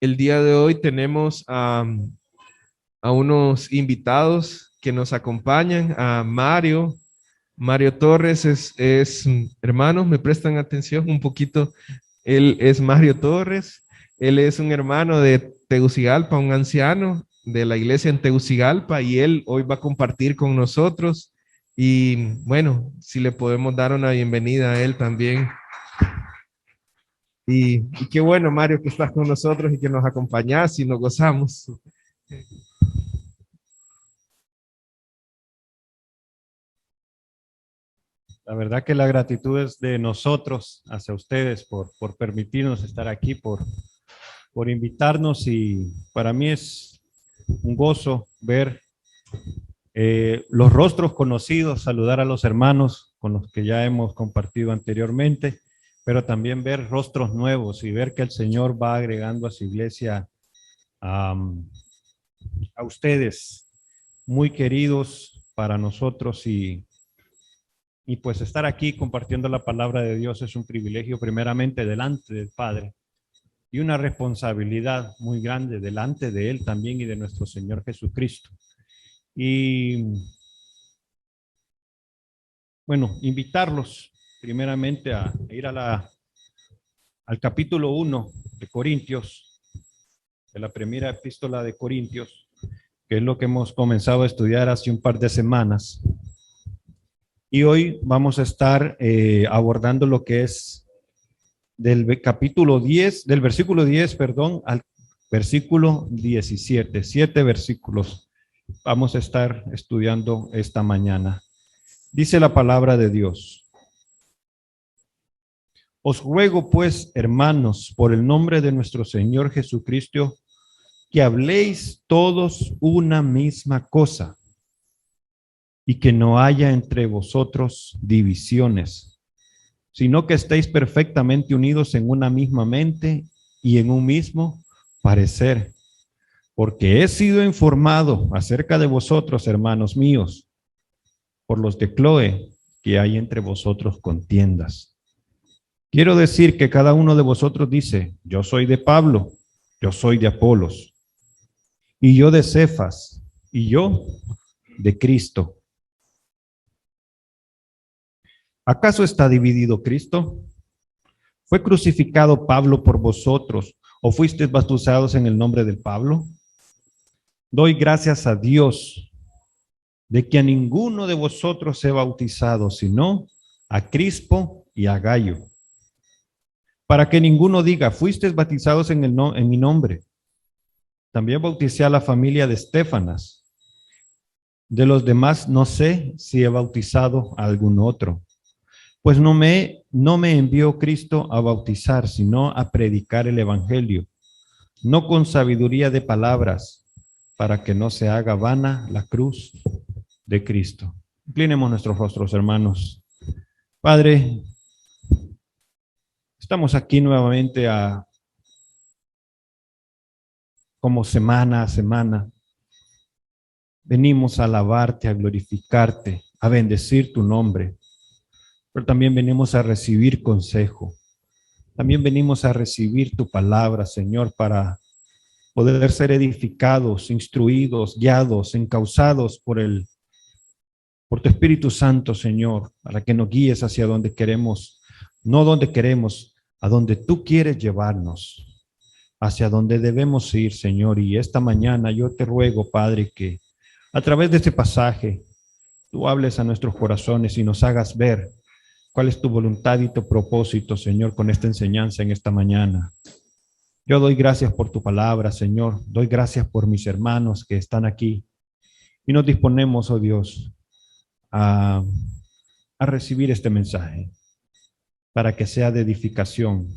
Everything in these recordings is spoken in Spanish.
El día de hoy tenemos a unos invitados que nos acompañan, a Mario. Mario Torres hermano, me prestan atención un poquito. Él es Mario Torres, él es un hermano de Tegucigalpa, un anciano de la iglesia en Tegucigalpa, y él hoy va a compartir con nosotros. Y bueno, si le podemos dar una bienvenida a él también. Y qué bueno, Mario, que estás con nosotros y que nos acompañás y nos gozamos. La verdad que la gratitud es de nosotros hacia ustedes por permitirnos estar aquí, por invitarnos, y para mí es un gozo ver los rostros conocidos, saludar a los hermanos con los que ya hemos compartido anteriormente, pero también ver rostros nuevos y ver que el Señor va agregando a su iglesia a ustedes, muy queridos para nosotros, y pues estar aquí compartiendo la palabra de Dios es un privilegio primeramente delante del Padre y una responsabilidad muy grande delante de Él también y de nuestro Señor Jesucristo. Y bueno, invitarlos primeramente a ir al capítulo 1 de Corintios, de la primera epístola de Corintios, que es lo que hemos comenzado a estudiar hace un par de semanas. Y hoy vamos a estar abordando lo que es del capítulo 10, del versículo 10, perdón, al versículo 17. 7 versículos vamos a estar estudiando esta mañana. Dice la palabra de Dios: os ruego pues, hermanos, por el nombre de nuestro Señor Jesucristo, que habléis todos una misma cosa y que no haya entre vosotros divisiones, sino que estéis perfectamente unidos en una misma mente y en un mismo parecer. Porque he sido informado acerca de vosotros, hermanos míos, por los de Cloe, que hay entre vosotros contiendas. Quiero decir que cada uno de vosotros dice: yo soy de Pablo, yo soy de Apolos, y yo de Cefas, y yo de Cristo. ¿Acaso está dividido Cristo? ¿Fue crucificado Pablo por vosotros, o fuisteis bautizados en el nombre del Pablo? Doy gracias a Dios de que a ninguno de vosotros he bautizado, sino a Crispo y a Gayo, para que ninguno diga: fuisteis bautizados en mi nombre. También bauticé a la familia de Estéfanas. De los demás no sé si he bautizado a algún otro. Pues no me envió Cristo a bautizar, sino a predicar el evangelio, no con sabiduría de palabras, para que no se haga vana la cruz de Cristo. Inclinemos nuestros rostros, hermanos. Padre, estamos aquí nuevamente como semana a semana. Venimos a alabarte, a glorificarte, a bendecir tu nombre, pero también venimos a recibir consejo. También venimos a recibir tu palabra, Señor, para poder ser edificados, instruidos, guiados, encauzados por tu Espíritu Santo, Señor, para que nos guíes hacia donde queremos, no donde queremos, a donde tú quieres llevarnos, hacia donde debemos ir, Señor. Y esta mañana yo te ruego, Padre, que a través de este pasaje tú hables a nuestros corazones y nos hagas ver cuál es tu voluntad y tu propósito, Señor, con esta enseñanza en esta mañana. Yo doy gracias por tu palabra, Señor. Doy gracias por mis hermanos que están aquí. Y nos disponemos, oh Dios, a recibir este mensaje para que sea de edificación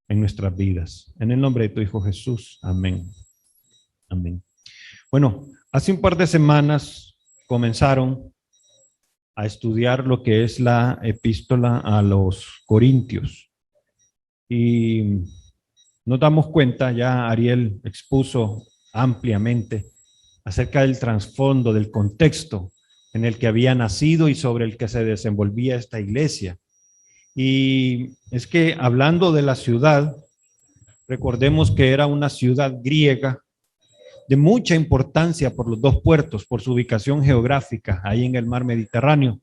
en nuestras vidas. En el nombre de tu Hijo Jesús. Amén. Amén. Bueno, hace un par de semanas comenzaron a estudiar lo que es la epístola a los Corintios. Y nos damos cuenta, ya Ariel expuso ampliamente acerca del trasfondo, del contexto en el que había nacido y sobre el que se desenvolvía esta iglesia. Y es que hablando de la ciudad, Recordemos que era una ciudad griega de mucha importancia por los dos puertos, por su ubicación geográfica, ahí en el mar Mediterráneo.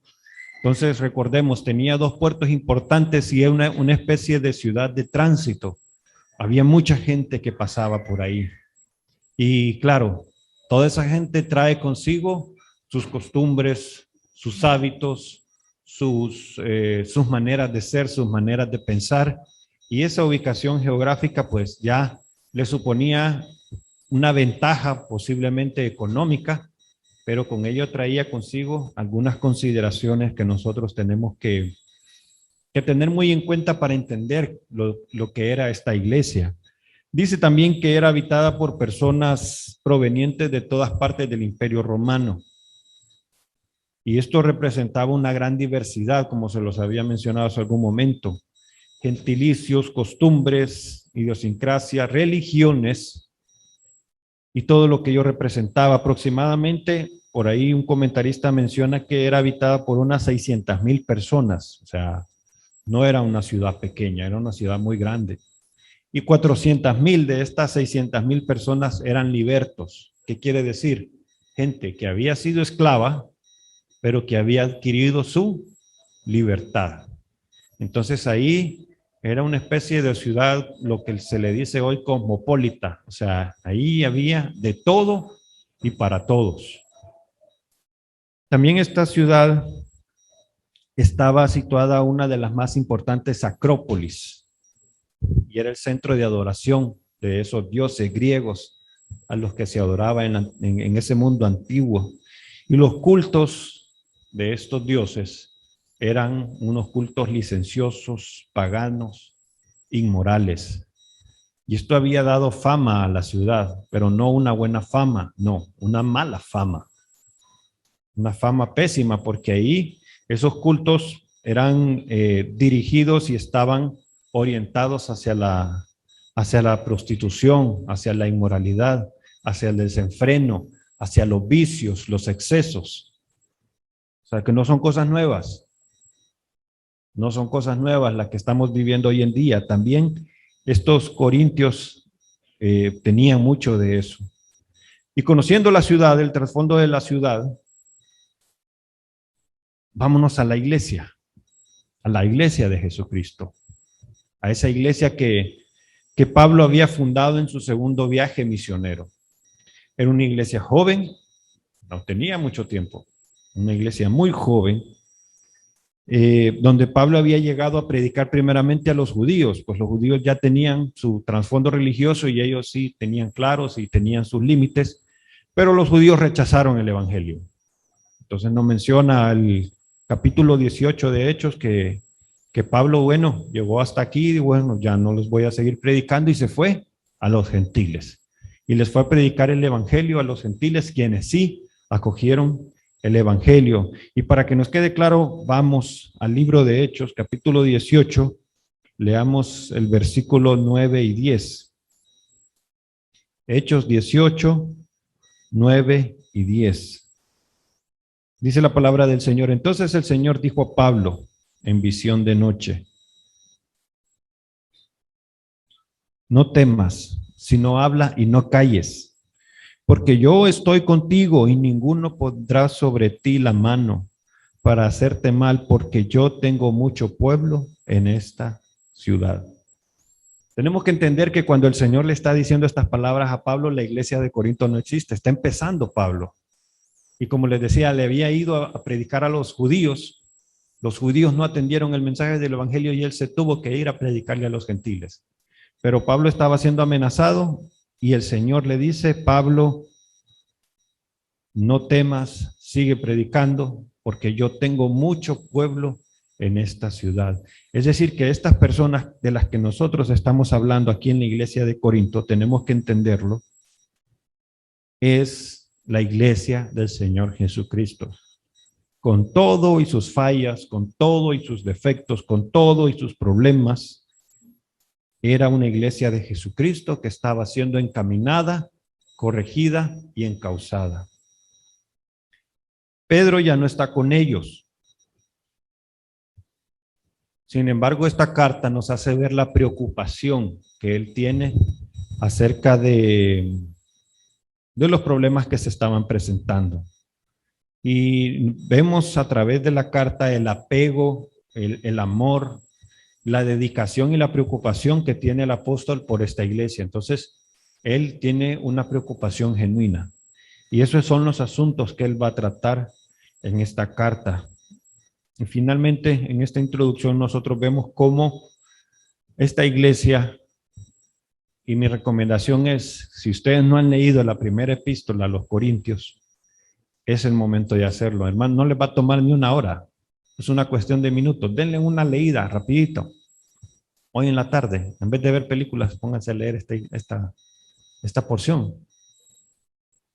Entonces, recordemos, tenía dos puertos importantes y era una especie de ciudad de tránsito. Había mucha gente que pasaba por ahí. Y claro, toda esa gente trae consigo sus costumbres, sus hábitos, sus maneras de ser, sus maneras de pensar. Y esa ubicación geográfica pues ya le suponía una ventaja posiblemente económica, pero con ello traía consigo algunas consideraciones que nosotros tenemos que tener muy en cuenta para entender lo que era esta iglesia. Dice también que era habitada por personas provenientes de todas partes del Imperio Romano. Y esto representaba una gran diversidad, como se los había mencionado hace algún momento. Gentilicios, costumbres, idiosincrasia, religiones y todo lo que ello representaba. Aproximadamente, por ahí un comentarista menciona que era habitada por unas 600,000 personas. O sea, no era una ciudad pequeña, era una ciudad muy grande. Y 400,000 de estas 600,000 personas eran libertos. ¿Qué quiere decir? Gente que había sido esclava, pero que había adquirido su libertad. Entonces ahí era una especie de ciudad, lo que se le dice hoy cosmopolita. O sea, ahí había de todo y para todos. También esta ciudad estaba situada una de las más importantes acrópolis y era el centro de adoración de esos dioses griegos a los que se adoraba en ese mundo antiguo. Y los cultos de estos dioses eran unos cultos licenciosos, paganos, inmorales. Y esto había dado fama a la ciudad, pero no una buena fama, no, una mala fama. Una fama pésima, porque ahí esos cultos eran dirigidos y estaban orientados hacia la prostitución, hacia la inmoralidad, hacia el desenfreno, hacia los vicios, los excesos. O sea, que no son cosas nuevas. No son cosas nuevas las que estamos viviendo hoy en día. También estos corintios tenían mucho de eso. Y conociendo la ciudad, el trasfondo de la ciudad, vámonos a la iglesia de Jesucristo, a esa iglesia que Pablo había fundado en su segundo viaje misionero. Era una iglesia joven, no tenía mucho tiempo, una iglesia muy joven, donde Pablo había llegado a predicar primeramente a los judíos, pues los judíos ya tenían su trasfondo religioso y ellos sí tenían claros y tenían sus límites, pero los judíos rechazaron el evangelio. Entonces nos menciona el capítulo 18 de Hechos que Pablo, bueno, llegó hasta aquí y bueno, ya no los voy a seguir predicando y se fue a los gentiles. Y les fue a predicar el evangelio a los gentiles, quienes sí acogieron el evangelio. Y para que nos quede claro, vamos al libro de Hechos, capítulo 18, leamos el versículo 9 y 10. Hechos 18, 9 y 10. Dice la palabra del Señor. Entonces el Señor dijo a Pablo en visión de noche: no temas, sino habla y no calles, porque yo estoy contigo y ninguno pondrá sobre ti la mano para hacerte mal, porque yo tengo mucho pueblo en esta ciudad. Tenemos que entender que cuando el Señor le está diciendo estas palabras a Pablo, la iglesia de Corinto no existe, está empezando Pablo. Y como les decía, le había ido a predicar a los judíos no atendieron el mensaje del evangelio y él se tuvo que ir a predicarle a los gentiles. Pero Pablo estaba siendo amenazado y el Señor le dice: Pablo, no temas, sigue predicando, porque yo tengo mucho pueblo en esta ciudad. Es decir, que estas personas de las que nosotros estamos hablando aquí en la iglesia de Corinto, tenemos que entenderlo, es la iglesia del Señor Jesucristo. Con todo y sus fallas, con todo y sus defectos, con todo y sus problemas, era una iglesia de Jesucristo que estaba siendo encaminada, corregida y encauzada. Pedro ya no está con ellos. Sin embargo, esta carta nos hace ver la preocupación que él tiene acerca de los problemas que se estaban presentando. Y vemos a través de la carta el apego, el amor, la dedicación y la preocupación que tiene el apóstol por esta iglesia. Entonces, él tiene una preocupación genuina. Y esos son los asuntos que él va a tratar en esta carta. Y finalmente, en esta introducción, nosotros vemos cómo esta iglesia, y mi recomendación es, si ustedes no han leído la primera epístola a los Corintios, es el momento de hacerlo. Hermano, no les va a tomar ni una hora. Es una cuestión de minutos. Denle una leída rapidito. Hoy en la tarde, en vez de ver películas, pónganse a leer esta porción.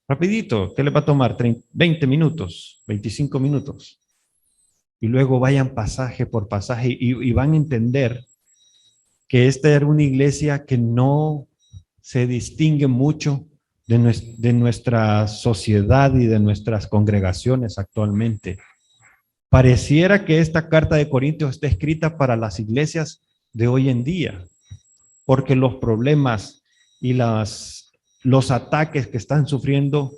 Rapidito, ¿qué les va a tomar? 20 minutos, 25 minutos. Y luego vayan pasaje por pasaje y van a entender que esta era una iglesia que no se distingue mucho de nuestra sociedad y de nuestras congregaciones actualmente. Pareciera que esta carta de Corintios está escrita para las iglesias de hoy en día, porque los problemas y los ataques que están sufriendo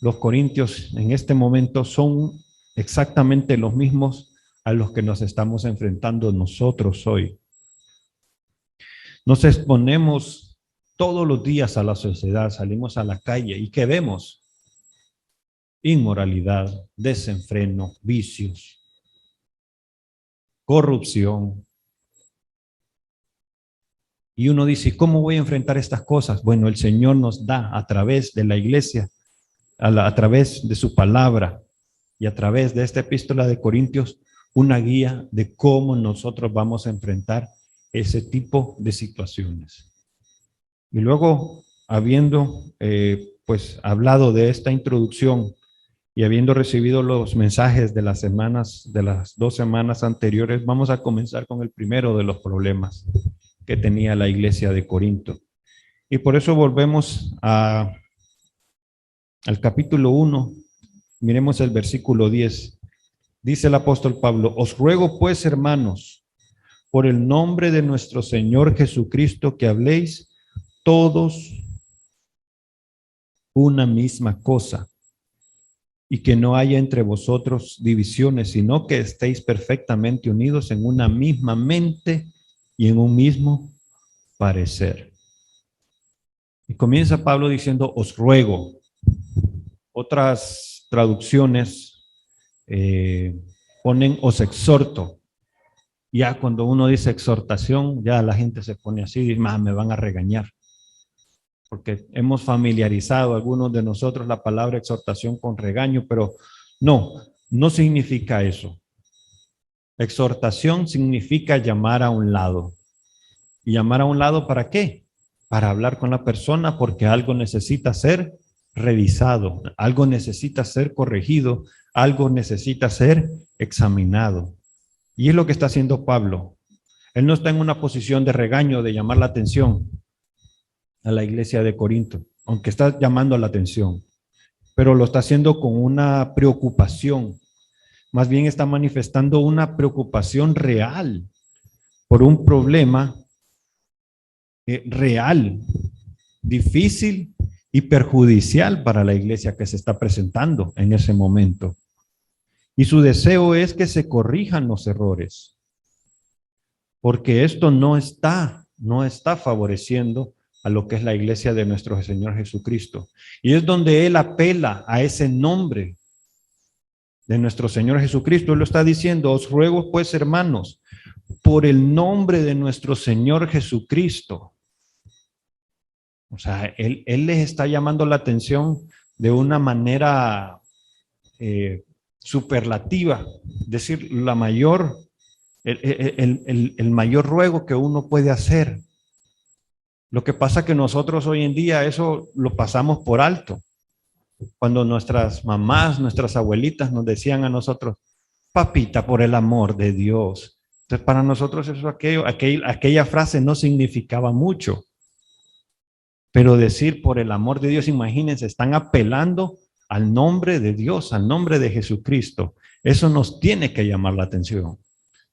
los corintios en este momento son exactamente los mismos a los que nos estamos enfrentando nosotros hoy. Nos exponemos todos los días a la sociedad, salimos a la calle y ¿qué vemos? Inmoralidad, desenfreno, vicios, corrupción. Y uno dice, ¿cómo voy a enfrentar estas cosas? Bueno, el Señor nos da a través de la iglesia, a través de su palabra y a través de esta epístola de Corintios, una guía de cómo nosotros vamos a enfrentar ese tipo de situaciones. Y luego, habiendo pues hablado de esta introducción y habiendo recibido los mensajes de las 2 semanas anteriores, vamos a comenzar con el primero de los problemas que tenía la iglesia de Corinto. Y por eso volvemos al capítulo 1, miremos el versículo 10. Dice el apóstol Pablo, os ruego pues, hermanos, por el nombre de nuestro Señor Jesucristo, que habléis todos una misma cosa, y que no haya entre vosotros divisiones, sino que estéis perfectamente unidos en una misma mente y en un mismo parecer. Y comienza Pablo diciendo, os ruego. Otras traducciones ponen os exhorto. Ya cuando uno dice exhortación, ya la gente se pone así, dice, me van a regañar. Porque hemos familiarizado algunos de nosotros la palabra exhortación con regaño, pero no significa eso. Exhortación significa llamar a un lado. ¿Y llamar a un lado para qué? Para hablar con la persona porque algo necesita ser revisado, algo necesita ser corregido, algo necesita ser examinado. Y es lo que está haciendo Pablo. Él no está en una posición de regaño, de llamar la atención a la iglesia de Corinto, aunque está llamando la atención, pero lo está haciendo con una preocupación. Más bien está manifestando una preocupación real por un problema real, difícil y perjudicial para la iglesia que se está presentando en ese momento. Y su deseo es que se corrijan los errores, porque esto no está favoreciendo a lo que es la iglesia de nuestro Señor Jesucristo. Y es donde él apela a ese nombre de nuestro Señor Jesucristo. Él lo está diciendo, os ruego pues, hermanos, por el nombre de nuestro Señor Jesucristo. O sea, él les está llamando la atención de una manera superlativa, decir, el mayor ruego que uno puede hacer. Lo que pasa que nosotros hoy en día eso lo pasamos por alto. Cuando nuestras mamás, nuestras abuelitas nos decían a nosotros, papita, por el amor de Dios. Entonces, para nosotros eso, aquella frase no significaba mucho. Pero decir por el amor de Dios, imagínense, están apelando al nombre de Dios, al nombre de Jesucristo. Eso nos tiene que llamar la atención.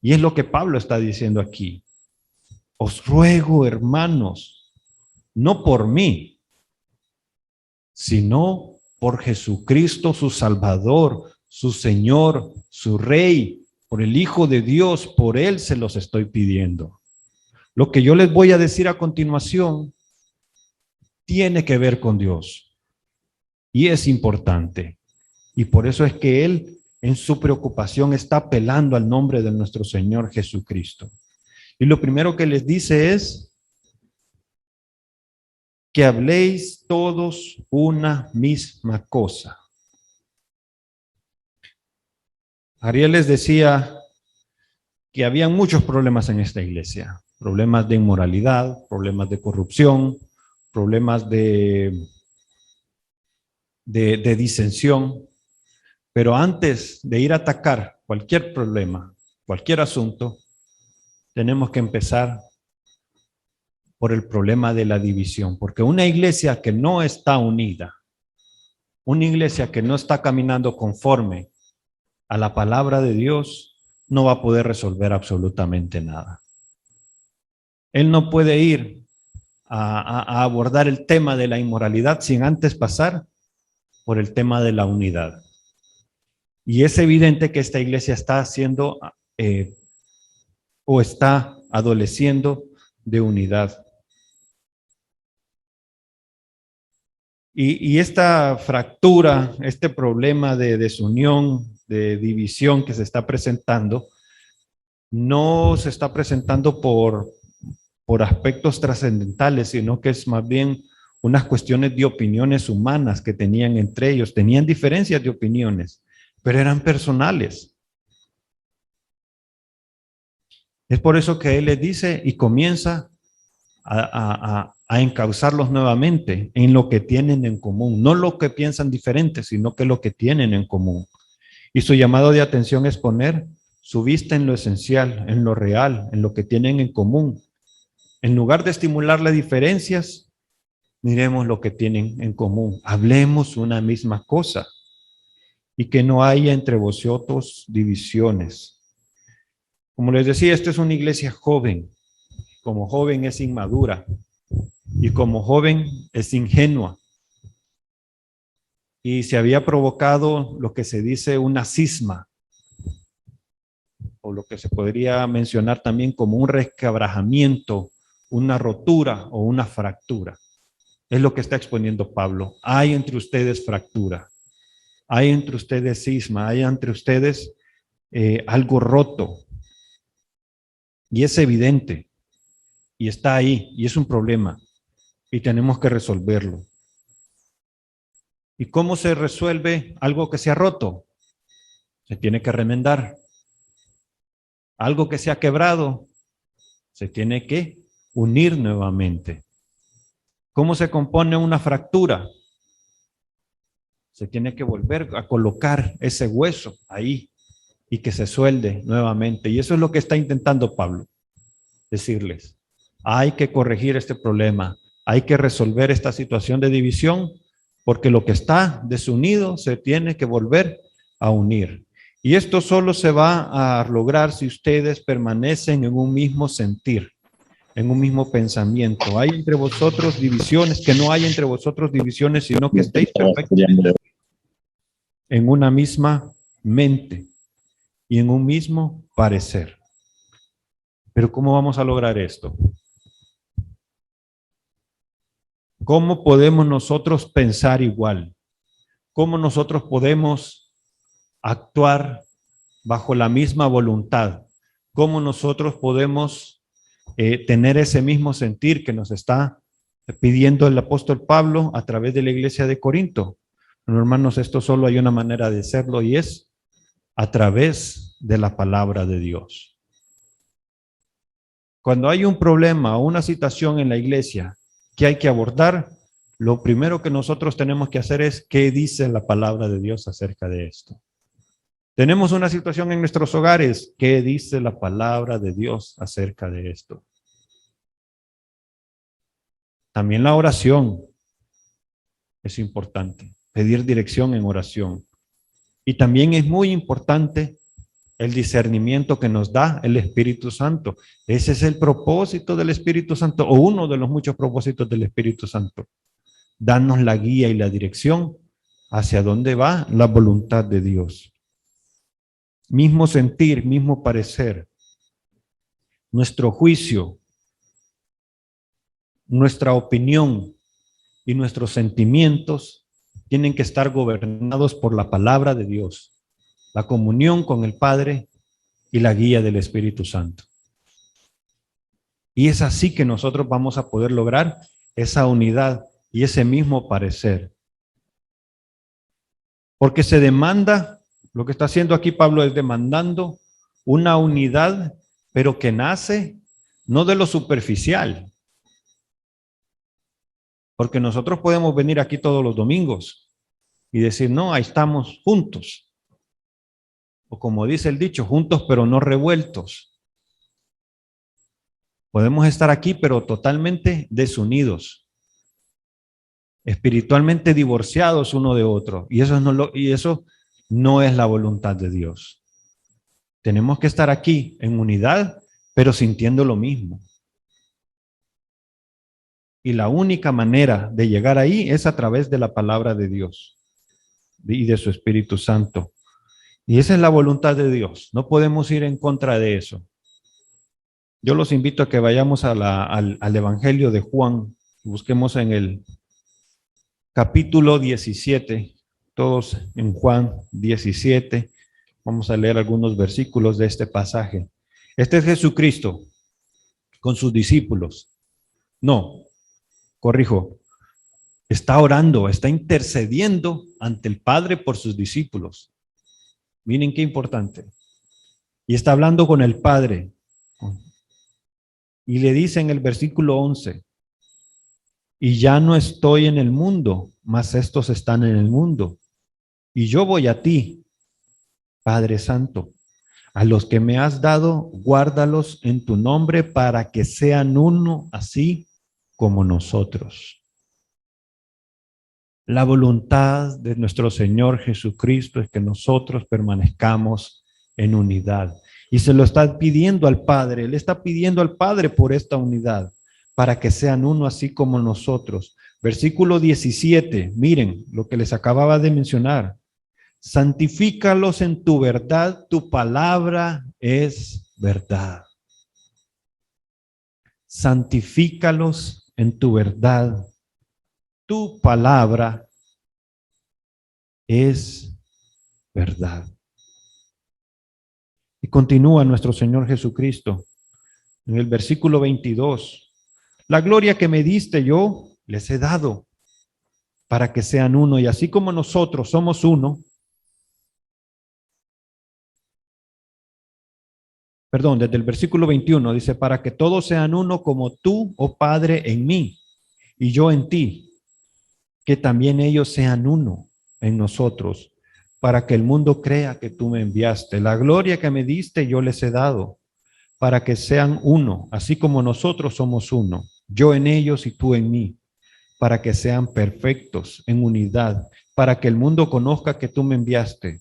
Y es lo que Pablo está diciendo aquí. Os ruego, hermanos, no por mí, sino por Jesucristo, su Salvador, su Señor, su Rey, por el Hijo de Dios, por Él se los estoy pidiendo. Lo que yo les voy a decir a continuación tiene que ver con Dios y es importante. Y por eso es que Él en su preocupación está apelando al nombre de nuestro Señor Jesucristo. Y lo primero que les dice es que habléis todos una misma cosa. Ariel les decía que había muchos problemas en esta iglesia. Problemas de inmoralidad, problemas de corrupción, problemas de disensión. Pero antes de ir a atacar cualquier problema, cualquier asunto, tenemos que empezar por el problema de la división. Porque una iglesia que no está unida, una iglesia que no está caminando conforme a la palabra de Dios, no va a poder resolver absolutamente nada. Él no puede ir a abordar el tema de la inmoralidad sin antes pasar por el tema de la unidad. Y es evidente que esta iglesia está haciendo o está adoleciendo de unidad. Y esta fractura, este problema de desunión, de división que se está presentando, no se está presentando por aspectos trascendentales, sino que es más bien unas cuestiones de opiniones humanas que tenían entre ellos. Tenían diferencias de opiniones, pero eran personales. Es por eso que él les dice y comienza a encauzarlos nuevamente en lo que tienen en común, no lo que piensan diferente, sino que lo que tienen en común. Y su llamado de atención es poner su vista en lo esencial, en lo real, en lo que tienen en común. En lugar de estimularle diferencias, miremos lo que tienen en común. Hablemos una misma cosa y que no haya entre vosotros divisiones. Como les decía, esta es una iglesia joven. Como joven es inmadura y como joven es ingenua. Y se había provocado lo que se dice una cisma, o lo que se podría mencionar también como un resquebrajamiento, una rotura o una fractura. Es lo que está exponiendo Pablo. Hay entre ustedes fractura, hay entre ustedes cisma, hay entre ustedes algo roto. Y es evidente, y está ahí, y es un problema, y tenemos que resolverlo. ¿Y cómo se resuelve algo que se ha roto? Se tiene que remendar. Algo que se ha quebrado, se tiene que unir nuevamente. ¿Cómo se compone una fractura? Se tiene que volver a colocar ese hueso ahí y que se suelde nuevamente. Y eso es lo que está intentando Pablo decirles. Hay que corregir este problema, hay que resolver esta situación de división, porque lo que está desunido se tiene que volver a unir. Y esto solo se va a lograr si ustedes permanecen en un mismo sentir, en un mismo pensamiento. Hay entre vosotros divisiones, que no hay entre vosotros divisiones, sino que estéis perfectamente en una misma mente y en un mismo parecer. Pero ¿cómo vamos a lograr esto? ¿Cómo podemos nosotros pensar igual? ¿Cómo nosotros podemos actuar bajo la misma voluntad? ¿Cómo nosotros podemos tener ese mismo sentir que nos está pidiendo el apóstol Pablo a través de la iglesia de Corinto? Bueno, hermanos, esto solo hay una manera de hacerlo y es a través de la palabra de Dios. Cuando hay un problema o una situación en la iglesia que hay que abordar, lo primero que nosotros tenemos que hacer es ¿qué dice la palabra de Dios acerca de esto? Tenemos una situación en nuestros hogares, ¿qué dice la palabra de Dios acerca de esto? También la oración es importante, pedir dirección en oración. Y también es muy importante el discernimiento que nos da el Espíritu Santo. Ese es el propósito del Espíritu Santo, o uno de los muchos propósitos del Espíritu Santo. Darnos la guía y la dirección hacia dónde va la voluntad de Dios. Mismo sentir, mismo parecer. Nuestro juicio, nuestra opinión y nuestros sentimientos tienen que estar gobernados por la palabra de Dios, la comunión con el Padre y la guía del Espíritu Santo. Y es así que nosotros vamos a poder lograr esa unidad y ese mismo parecer. Porque se demanda, lo que está haciendo aquí Pablo es demandando una unidad, pero que nace no de lo superficial. Porque nosotros podemos venir aquí todos los domingos y decir, no, ahí estamos juntos. O como dice el dicho, juntos pero no revueltos. Podemos estar aquí pero totalmente desunidos, espiritualmente divorciados uno de otro. Y eso no es la voluntad de Dios. Tenemos que estar aquí en unidad, pero sintiendo lo mismo. Y la única manera de llegar ahí es a través de la palabra de Dios y de su Espíritu Santo. Y esa es la voluntad de Dios. No podemos ir en contra de eso. Yo los invito a que vayamos al Evangelio de Juan. Busquemos en el capítulo 17, todos en Juan 17. Vamos a leer algunos versículos de este pasaje. Este es Jesucristo con sus discípulos. No, corrijo. Está orando, está intercediendo ante el Padre por sus discípulos. Miren qué importante. Y está hablando con el Padre. Y le dice en el versículo 11, y ya no estoy en el mundo, mas estos están en el mundo. Y yo voy a ti, Padre Santo. A los que me has dado, guárdalos en tu nombre para que sean uno, así como nosotros. La voluntad de nuestro Señor Jesucristo es que nosotros permanezcamos en unidad. Y se lo está pidiendo al Padre. Él está pidiendo al Padre por esta unidad, para que sean uno así como nosotros. Versículo 17, miren lo que les acababa de mencionar. Santifícalos en tu verdad, tu palabra es verdad. Santifícalos en tu verdad. Tu palabra es verdad. Y continúa nuestro Señor Jesucristo en el versículo 22. La gloria que me diste yo les he dado para que sean uno. Y así como nosotros somos uno, perdón, desde el versículo 21 dice, para que todos sean uno como tú, oh Padre, en mí y yo en ti, que también ellos sean uno en nosotros, para que el mundo crea que tú me enviaste. La gloria que me diste yo les he dado, para que sean uno, así como nosotros somos uno, yo en ellos y tú en mí, para que sean perfectos en unidad, para que el mundo conozca que tú me enviaste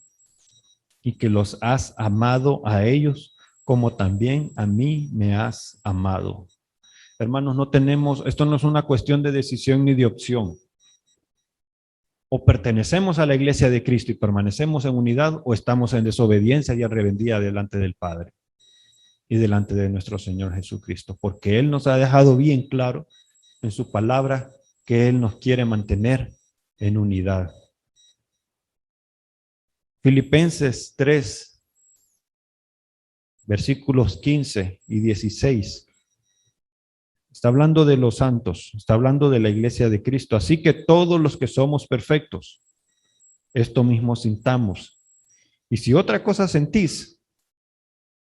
y que los has amado a ellos como también a mí me has amado. Hermanos, esto no es una cuestión de decisión ni de opción. O pertenecemos a la iglesia de Cristo y permanecemos en unidad, o estamos en desobediencia y en rebeldía delante del Padre y delante de nuestro Señor Jesucristo, porque Él nos ha dejado bien claro en su palabra que Él nos quiere mantener en unidad. Filipenses 3, versículos 15 y 16. Está hablando de los santos, está hablando de la iglesia de Cristo. Así que todos los que somos perfectos, esto mismo sintamos. Y si otra cosa sentís,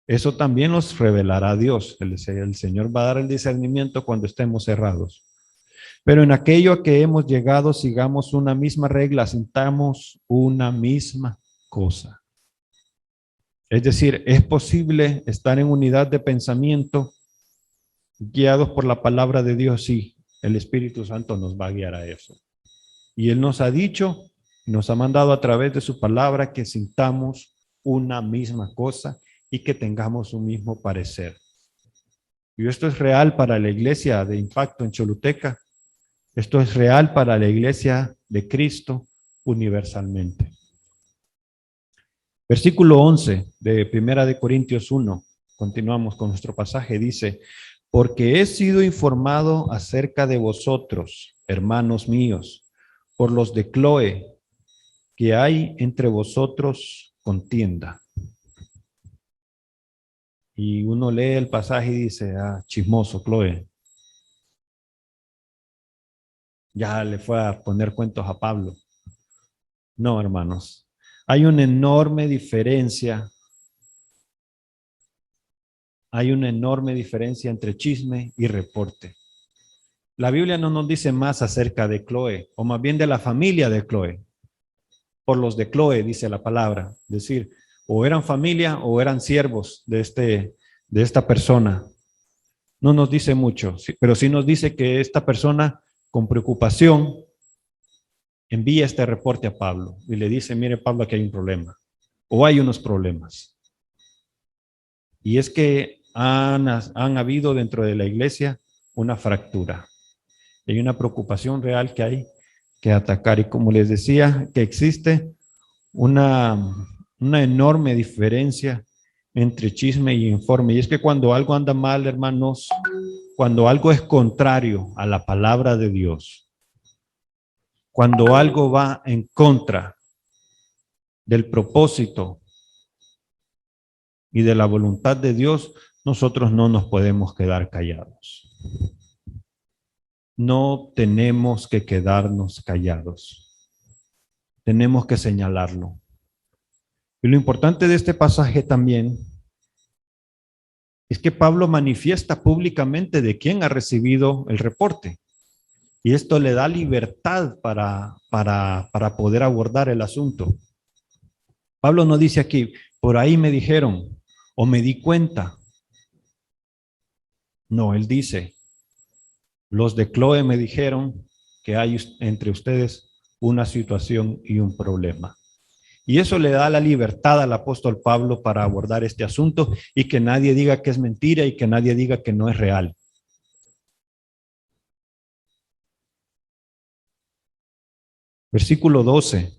eso también nos revelará Dios. El Señor va a dar el discernimiento cuando estemos cerrados. Pero en aquello a que hemos llegado, sigamos una misma regla, sintamos una misma cosa. Es decir, es posible estar en unidad de pensamiento, guiados por la palabra de Dios. Sí, el Espíritu Santo nos va a guiar a eso. Y Él nos ha dicho, nos ha mandado a través de su palabra que sintamos una misma cosa y que tengamos un mismo parecer. Y esto es real para la iglesia de Impacto en Choluteca. Esto es real para la iglesia de Cristo universalmente. Versículo 11 de Primera de Corintios 1. Continuamos con nuestro pasaje. Dice, porque he sido informado acerca de vosotros, hermanos míos, por los de Cloé, que hay entre vosotros contienda. Y uno lee el pasaje y dice, chismoso, Cloé. Ya le fue a poner cuentos a Pablo. No, hermanos. Hay una enorme diferencia. Hay una enorme diferencia entre chisme y reporte. La Biblia no nos dice más acerca de Cloé, o más bien de la familia de Cloé. Por los de Cloé, dice la palabra. Es decir, o eran familia o eran siervos de esta persona. No nos dice mucho, pero sí nos dice que esta persona con preocupación envía este reporte a Pablo y le dice, mire Pablo, aquí hay un problema, o hay unos problemas. Y es que han habido dentro de la iglesia una fractura. Hay una preocupación real que hay que atacar. Y como les decía, que existe una enorme diferencia entre chisme y informe. Y es que cuando algo anda mal, hermanos, cuando algo es contrario a la palabra de Dios, cuando algo va en contra del propósito y de la voluntad de Dios, nosotros no nos podemos quedar callados. No tenemos que quedarnos callados. Tenemos que señalarlo. Y lo importante de este pasaje también es que Pablo manifiesta públicamente de quién ha recibido el reporte. Y esto le da libertad para poder abordar el asunto. Pablo no dice aquí, por ahí me dijeron o me di cuenta. No, él dice, los de Cloé me dijeron que hay entre ustedes una situación y un problema. Y eso le da la libertad al apóstol Pablo para abordar este asunto y que nadie diga que es mentira y que nadie diga que no es real. Versículo 12.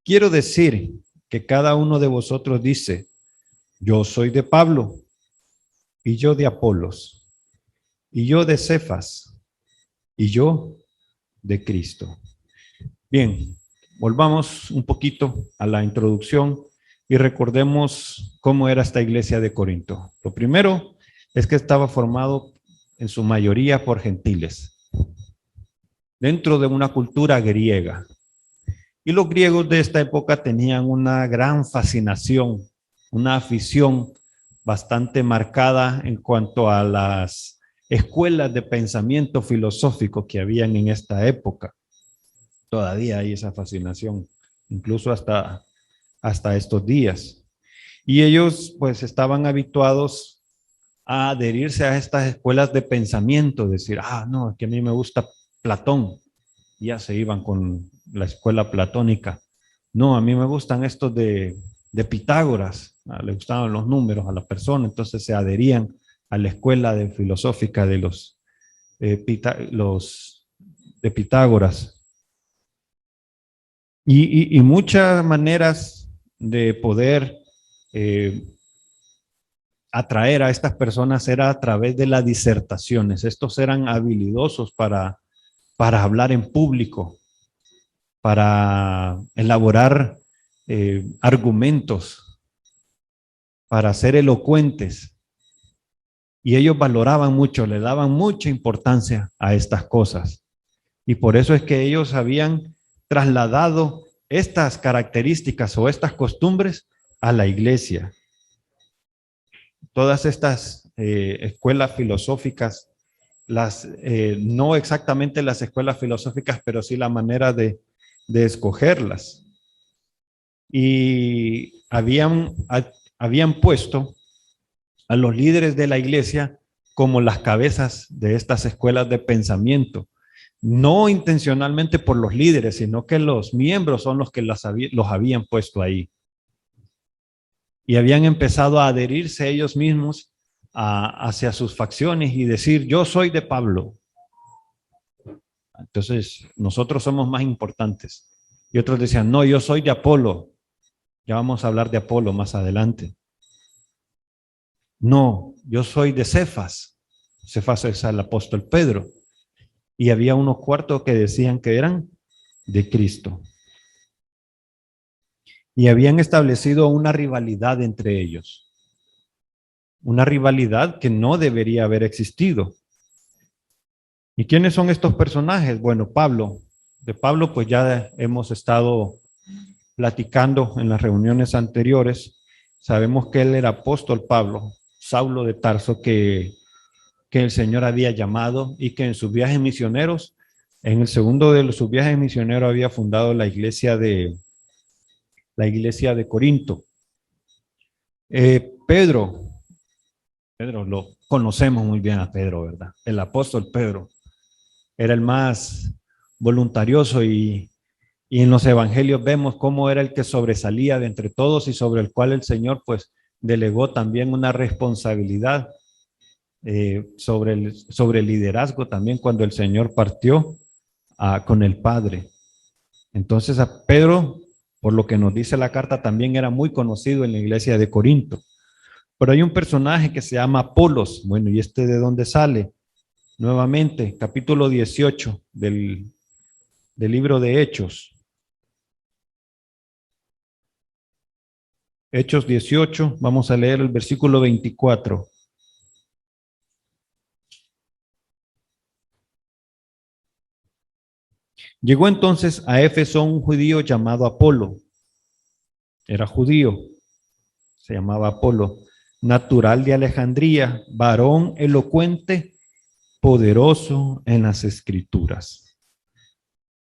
Quiero decir que cada uno de vosotros dice, yo soy de Pablo, y yo de Apolos, y yo de Cefas, y yo de Cristo. Bien, volvamos un poquito a la introducción y recordemos cómo era esta iglesia de Corinto. Lo primero es que estaba formado en su mayoría por gentiles, dentro de una cultura griega. Y los griegos de esta época tenían una gran fascinación, una afición bastante marcada en cuanto a las escuelas de pensamiento filosófico que habían en esta época. Todavía hay esa fascinación, incluso hasta estos días. Y ellos pues estaban habituados a adherirse a estas escuelas de pensamiento, decir, no, que a mí me gusta Platón. Ya se iban con la escuela platónica. No, a mí me gustan estos de Pitágoras. Le gustaban los números a la persona, entonces se adherían a la escuela filosófica de los de Pitágoras. Y muchas maneras de poder atraer a estas personas era a través de las disertaciones. Estos eran habilidosos para hablar en público, para elaborar argumentos, para ser elocuentes. Y ellos valoraban mucho, le daban mucha importancia a estas cosas. Y por eso es que ellos habían trasladado estas características o estas costumbres a la iglesia. Todas estas escuelas filosóficas, no exactamente las escuelas filosóficas, pero sí la manera de escogerlas. Y habían puesto a los líderes de la iglesia como las cabezas de estas escuelas de pensamiento. no intencionalmente por los líderes, sino que los miembros son los que los habían puesto ahí. Y habían empezado a adherirse ellos mismos hacia sus facciones y decir, yo soy de Pablo. Entonces, nosotros somos más importantes. Y otros decían, no, yo soy de Apolo. Ya vamos a hablar de Apolo más adelante. No, yo soy de Cefas. Cefas es el apóstol Pedro. Y había unos cuartos que decían que eran de Cristo. Y habían establecido una rivalidad entre ellos. Una rivalidad que no debería haber existido. ¿Y quiénes son estos personajes? Bueno, Pablo. De Pablo pues ya hemos estado platicando en las reuniones anteriores. Sabemos que él era apóstol Pablo, Saulo de Tarso, que el Señor había llamado y que en sus viajes misioneros, en el segundo de sus viajes misioneros había fundado la iglesia de Corinto. Pedro lo conocemos muy bien a Pedro, ¿verdad? El apóstol Pedro era el más voluntarioso y en los evangelios vemos cómo era el que sobresalía de entre todos y sobre el cual el Señor pues delegó también una responsabilidad sobre el liderazgo también cuando el Señor partió con el Padre. Entonces a Pedro, por lo que nos dice la carta, también era muy conocido en la iglesia de Corinto. Pero hay un personaje que se llama Apolos. Bueno, ¿y este de dónde sale? Nuevamente, capítulo 18 del libro de Hechos. Hechos 18, vamos a leer el versículo 24. Llegó entonces a Éfeso un judío llamado Apolo. Era judío, se llamaba Apolo, natural de Alejandría, varón elocuente, poderoso en las escrituras.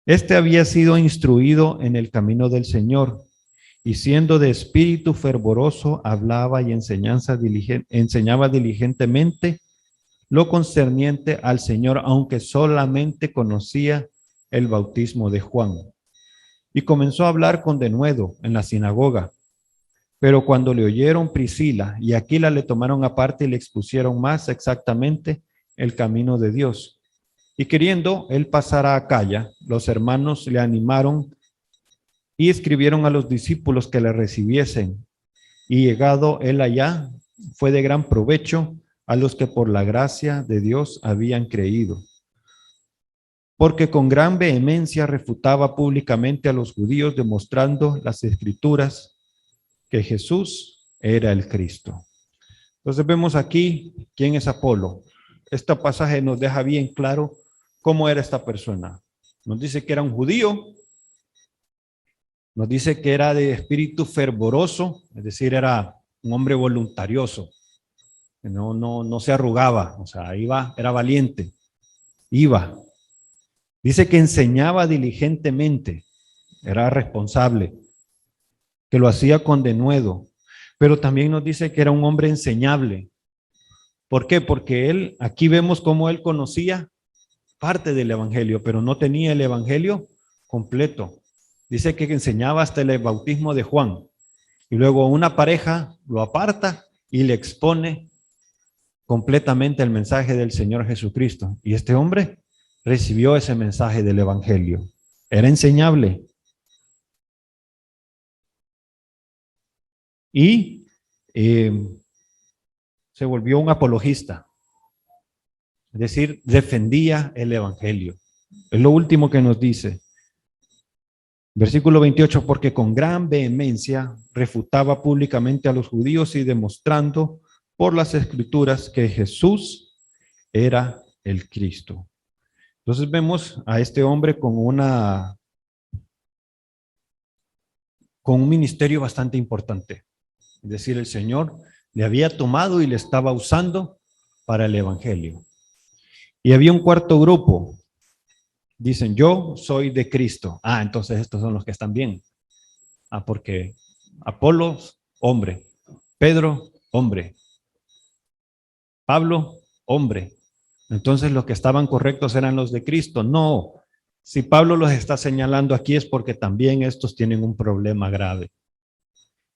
Este había sido instruido en el camino del Señor, y siendo de espíritu fervoroso, hablaba y enseñaba diligentemente lo concerniente al Señor, aunque solamente conocía el bautismo de Juan. Y comenzó a hablar con denuedo en la sinagoga. Pero cuando le oyeron Priscila y Aquila, le tomaron aparte y le expusieron más exactamente el camino de Dios. Y queriendo él pasar a Acaya, los hermanos le animaron y escribieron a los discípulos que le recibiesen. Y llegado él allá, fue de gran provecho a los que por la gracia de Dios habían creído. Porque con gran vehemencia refutaba públicamente a los judíos, demostrando las escrituras que Jesús era el Cristo. Entonces vemos aquí quién es Apolo. Este pasaje nos deja bien claro cómo era esta persona. Nos dice que era un judío, nos dice que era de espíritu fervoroso, es decir, era un hombre voluntarioso, que no se arrugaba, o sea, iba, era valiente, iba. Dice que enseñaba diligentemente, era responsable, que lo hacía con denuedo, pero también nos dice que era un hombre enseñable. ¿Por qué? Porque él, aquí vemos cómo él conocía parte del evangelio, pero no tenía el evangelio completo. Dice que enseñaba hasta el bautismo de Juan, y luego una pareja lo aparta y le expone completamente el mensaje del Señor Jesucristo. Y este hombre recibió ese mensaje del evangelio. Era enseñable. Y se volvió un apologista. Es decir, defendía el evangelio. Es lo último que nos dice. Versículo 28, porque con gran vehemencia refutaba públicamente a los judíos y demostrando por las escrituras que Jesús era el Cristo. Entonces vemos a este hombre con un ministerio bastante importante. Es decir, el Señor le había tomado y le estaba usando para el evangelio. Y había un cuarto grupo. Dicen, yo soy de Cristo. Ah, entonces estos son los que están bien. Ah, porque Apolos, hombre. Pedro, hombre. Pablo, hombre. Entonces los que estaban correctos eran los de Cristo. No, si Pablo los está señalando aquí es porque también estos tienen un problema grave.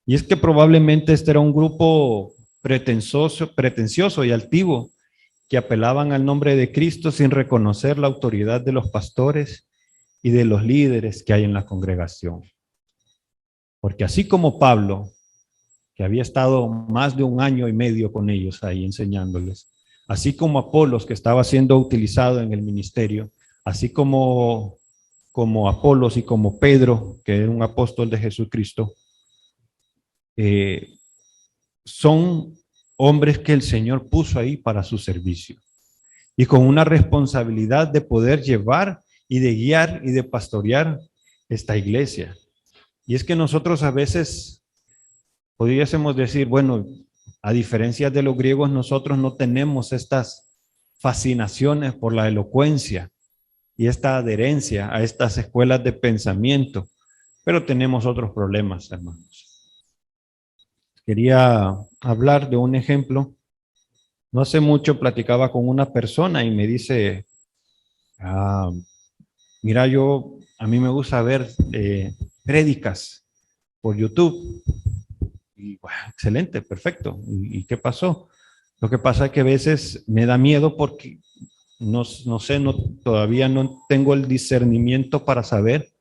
Y es que probablemente este era un grupo pretencioso y altivo que apelaban al nombre de Cristo sin reconocer la autoridad de los pastores y de los líderes que hay en la congregación. Porque así como Pablo, que había estado más de 1 año y medio con ellos ahí enseñándoles, así como Apolos, que estaba siendo utilizado en el ministerio, así como Apolos y como Pedro, que era un apóstol de Jesucristo, son hombres que el Señor puso ahí para su servicio y con una responsabilidad de poder llevar y de guiar y de pastorear esta iglesia. Y es que nosotros a veces podríamos decir, bueno, a diferencia de los griegos, nosotros no tenemos estas fascinaciones por la elocuencia y esta adherencia a estas escuelas de pensamiento, pero tenemos otros problemas, hermanos. Quería hablar de un ejemplo. No hace mucho platicaba con una persona y me dice, mira, a mí me gusta ver prédicas por YouTube. Y bueno, excelente, perfecto. ¿Y qué pasó? Lo que pasa es que a veces me da miedo porque no sé, todavía no tengo el discernimiento para saber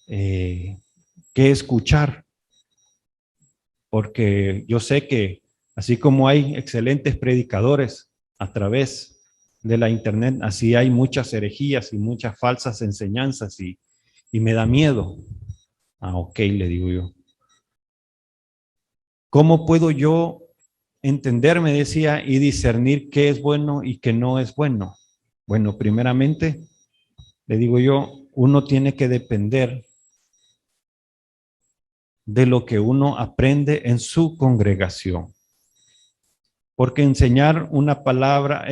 qué escuchar. Porque yo sé que así como hay excelentes predicadores a través de la internet, así hay muchas herejías y muchas falsas enseñanzas y me da miedo. Ok, le digo yo. ¿Cómo puedo yo entender, me decía, y discernir qué es bueno y qué no es bueno? Bueno, primeramente, le digo yo, uno tiene que depender de lo que uno aprende en su congregación. Porque enseñar una palabra,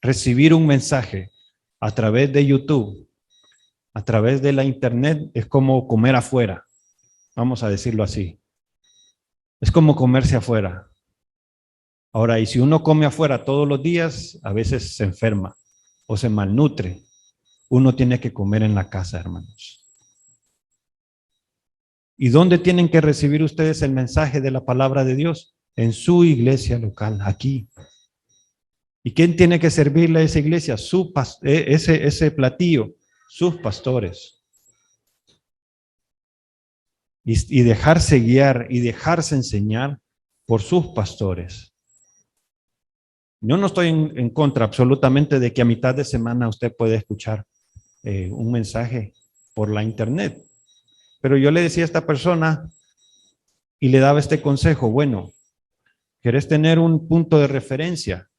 recibir un mensaje a través de YouTube, a través de la internet, es como comer afuera, vamos a decirlo así. Es como comerse afuera. Ahora, y si uno come afuera todos los días, a veces se enferma o se malnutre. Uno tiene que comer en la casa, hermanos. ¿Y dónde tienen que recibir ustedes el mensaje de la palabra de Dios? En su iglesia local, aquí. ¿Y quién tiene que servirle a esa iglesia? Ese platillo, sus pastores. Y dejarse guiar y dejarse enseñar por sus pastores. Yo no estoy en contra absolutamente de que a mitad de semana usted puede escuchar un mensaje por la internet. Pero yo le decía a esta persona y le daba este consejo, bueno, ¿querés tener un punto de referencia?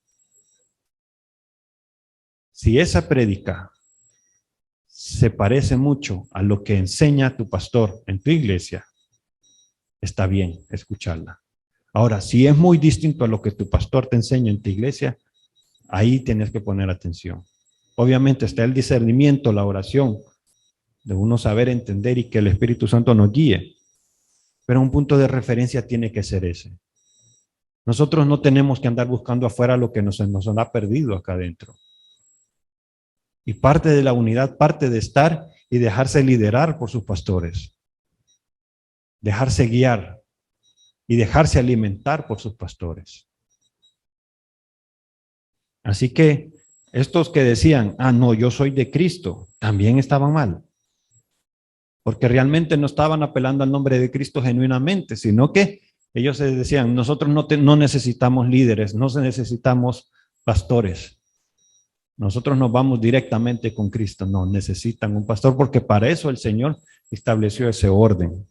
Si esa prédica se parece mucho a lo que enseña tu pastor en tu iglesia, está bien escucharla. Ahora, si es muy distinto a lo que tu pastor te enseña en tu iglesia, ahí tienes que poner atención. Obviamente está el discernimiento, la oración, de uno saber entender y que el Espíritu Santo nos guíe. Pero un punto de referencia tiene que ser ese. Nosotros no tenemos que andar buscando afuera lo que nos ha perdido acá adentro. Y parte de la unidad, parte de estar y dejarse liderar por sus pastores. Dejarse guiar y dejarse alimentar por sus pastores. Así que estos que decían, no, yo soy de Cristo, también estaban mal. Porque realmente no estaban apelando al nombre de Cristo genuinamente, sino que ellos decían, nosotros no necesitamos líderes, no necesitamos pastores. Nosotros nos vamos directamente con Cristo. No, necesitan un pastor porque para eso el Señor estableció ese orden.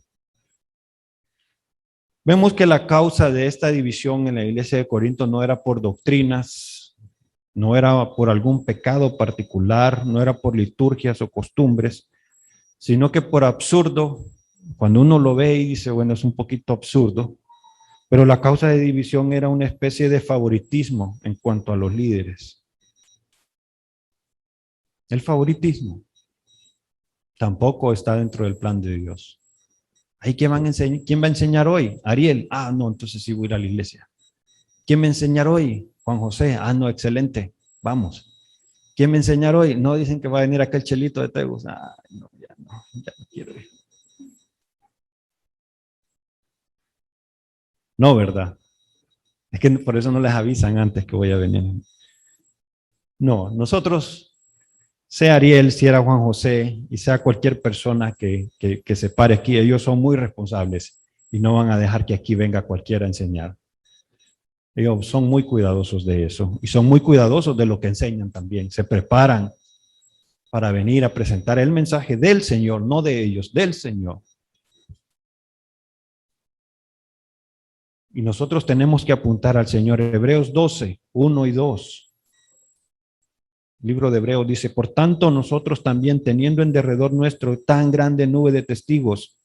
Vemos que la causa de esta división en la iglesia de Corinto no era por doctrinas, no era por algún pecado particular, no era por liturgias o costumbres, sino que por absurdo, cuando uno lo ve y dice, bueno, es un poquito absurdo, pero la causa de división era una especie de favoritismo en cuanto a los líderes. El favoritismo tampoco está dentro del plan de Dios. ¿Quién va a enseñar hoy? Ariel. No, entonces sí voy a ir a la iglesia. ¿Quién va a enseñar hoy? Juan José. No, excelente. Vamos. ¿Quién me enseñará hoy? No dicen que va a venir acá el Chelito de Tegus. Ay, no, ya no quiero ir. No, ¿verdad? Es que por eso no les avisan antes que voy a venir. No, nosotros, sea Ariel, si era Juan José, y sea cualquier persona que se pare aquí, ellos son muy responsables y no van a dejar que aquí venga cualquiera a enseñar. Ellos son muy cuidadosos de eso y son muy cuidadosos de lo que enseñan también. Se preparan para venir a presentar el mensaje del Señor, no de ellos, del Señor. Y nosotros tenemos que apuntar al Señor. Hebreos 12, 1 y 2. El libro de Hebreos dice, por tanto nosotros también, teniendo en derredor nuestro tan grande nube de testigos,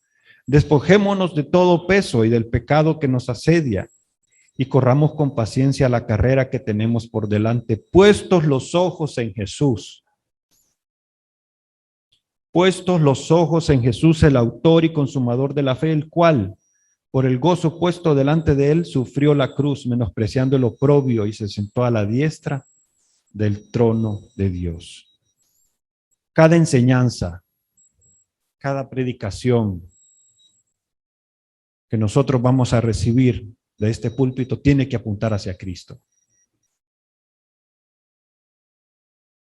despojémonos de todo peso y del pecado que nos asedia, y corramos con paciencia la carrera que tenemos por delante, puestos los ojos en Jesús. Puestos los ojos en Jesús, el autor y consumador de la fe, el cual, por el gozo puesto delante de él, sufrió la cruz, menospreciando el oprobio, y se sentó a la diestra del trono de Dios. Cada enseñanza, cada predicación que nosotros vamos a recibir de este púlpito tiene que apuntar hacia Cristo.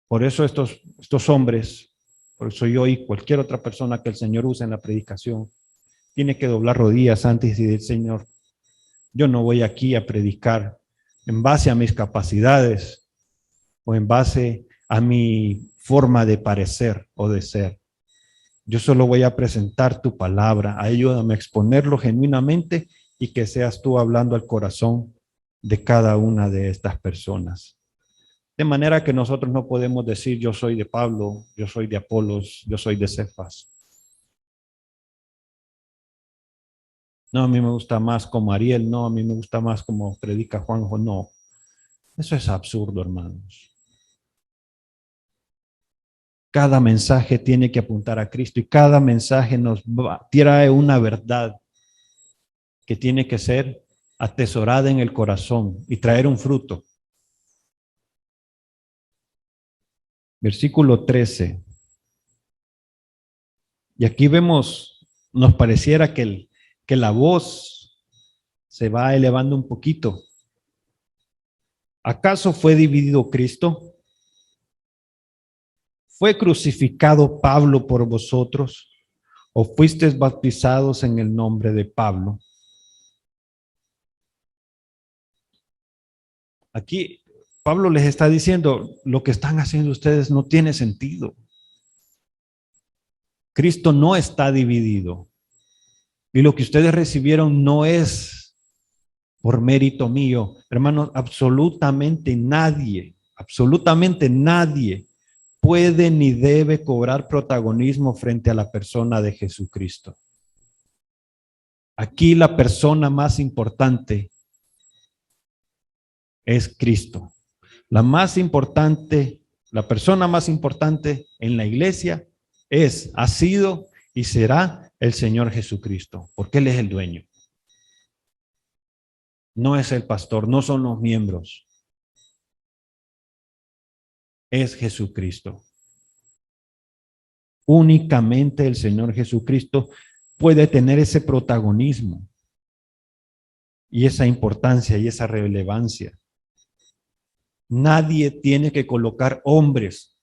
Por eso estos hombres, por eso yo y cualquier otra persona que el Señor use en la predicación, tiene que doblar rodillas antes y decir, Señor, yo no voy aquí a predicar en base a mis capacidades o en base a mi forma de parecer o de ser. Yo solo voy a presentar tu palabra. Ayúdame a exponerlo genuinamente y que seas tú hablando al corazón de cada una de estas personas. De manera que nosotros no podemos decir yo soy de Pablo, yo soy de Apolos, yo soy de Cefas. No, a mí me gusta más como Ariel, no, a mí me gusta más como predica Juanjo, no. Eso es absurdo, hermanos. Cada mensaje tiene que apuntar a Cristo y cada mensaje nos trae una verdad que tiene que ser atesorada en el corazón y traer un fruto. Versículo 13. Y aquí vemos, nos pareciera que la voz se va elevando un poquito. ¿Acaso fue dividido Cristo? ¿Fue crucificado Pablo por vosotros? ¿O fuisteis bautizados en el nombre de Pablo? Aquí Pablo les está diciendo, lo que están haciendo ustedes no tiene sentido. Cristo no está dividido. Y lo que ustedes recibieron no es por mérito mío. Hermanos, absolutamente nadie puede ni debe cobrar protagonismo frente a la persona de Jesucristo. Aquí la persona más importante es Cristo. La persona más importante en la iglesia ha sido y será el Señor Jesucristo, porque Él es el dueño. No es el pastor, no son los miembros. Es Jesucristo. Únicamente el Señor Jesucristo puede tener ese protagonismo y esa importancia y esa relevancia. Nadie tiene que colocar hombres,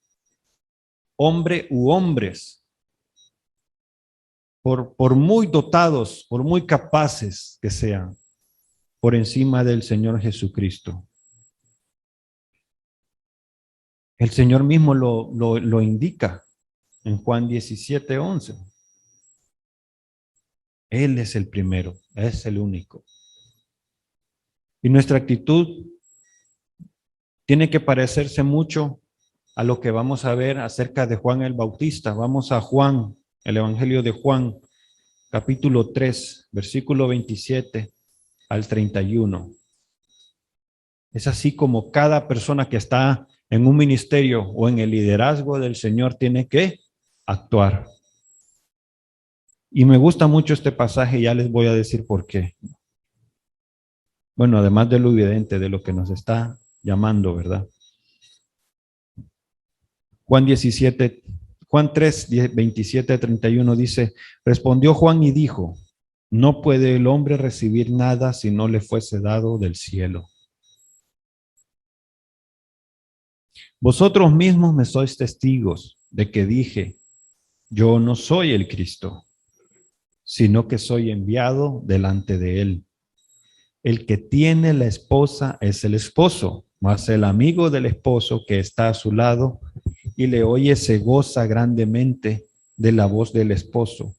hombre u hombres, por muy dotados, por muy capaces que sean, por encima del Señor Jesucristo. El Señor mismo lo indica en Juan 17:11. Él es el primero, es el único. Y nuestra actitud tiene que parecerse mucho a lo que vamos a ver acerca de Juan el Bautista. Vamos a Juan, el Evangelio de Juan, capítulo 3, versículo 27 al 31. Es así como cada persona que está en un ministerio o en el liderazgo del Señor tiene que actuar. Y me gusta mucho este pasaje, ya les voy a decir por qué. Bueno, además de lo evidente, de lo que nos está llamando, ¿verdad? Juan 3, 27, 31 dice, respondió Juan y dijo, no puede el hombre recibir nada si no le fuese dado del cielo. Vosotros mismos me sois testigos de que dije, yo no soy el Cristo, sino que soy enviado delante de él. El que tiene la esposa es el esposo, mas el amigo del esposo que está a su lado y le oye se goza grandemente de la voz del esposo.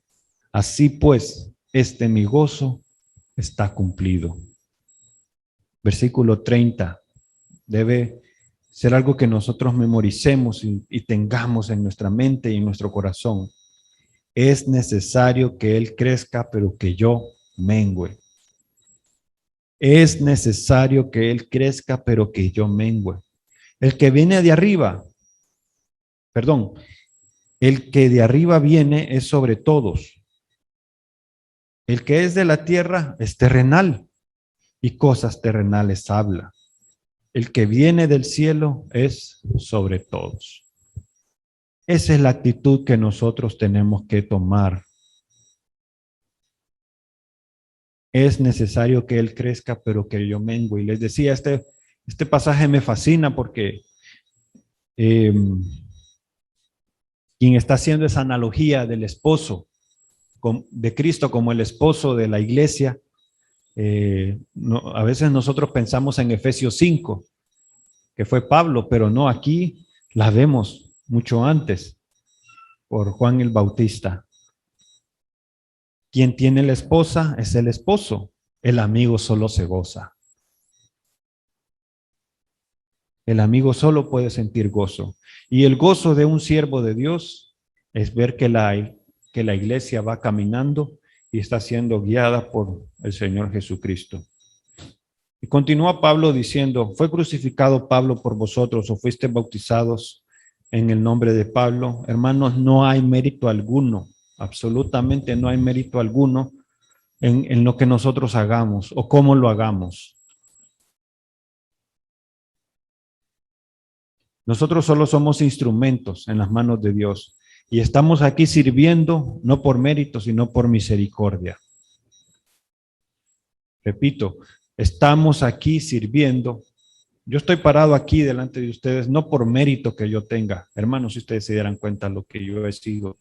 Así pues, mi gozo está cumplido. Versículo 30. Debe ser algo que nosotros memoricemos y tengamos en nuestra mente y en nuestro corazón. Es necesario que Él crezca, pero que yo mengüe. Es necesario que Él crezca, pero que yo mengüe. El que viene de arriba, el que de arriba viene es sobre todos. El que es de la tierra es terrenal y cosas terrenales habla. El que viene del cielo es sobre todos. Esa es la actitud que nosotros tenemos que tomar. Es necesario que Él crezca, pero que yo mengue. Y les decía, este pasaje me fascina porque quien está haciendo esa analogía del esposo de Cristo como el esposo de la iglesia, a veces nosotros pensamos en Efesios 5, que fue Pablo, pero no, aquí la vemos mucho antes por Juan el Bautista. Quien tiene la esposa es el esposo, el amigo solo se goza. El amigo solo puede sentir gozo. Y el gozo de un siervo de Dios es ver que la iglesia va caminando y está siendo guiada por el Señor Jesucristo. Y continúa Pablo diciendo, ¿fue crucificado Pablo por vosotros o fuiste bautizados en el nombre de Pablo? Hermanos, no hay mérito alguno, absolutamente no hay mérito alguno en lo que nosotros hagamos o cómo lo hagamos. Nosotros solo somos instrumentos en las manos de Dios y estamos aquí sirviendo no por mérito, sino por misericordia. Repito, estamos aquí sirviendo. Yo estoy parado aquí delante de ustedes no por mérito que yo tenga. Hermanos, si ustedes se dieran cuenta lo que yo he sido,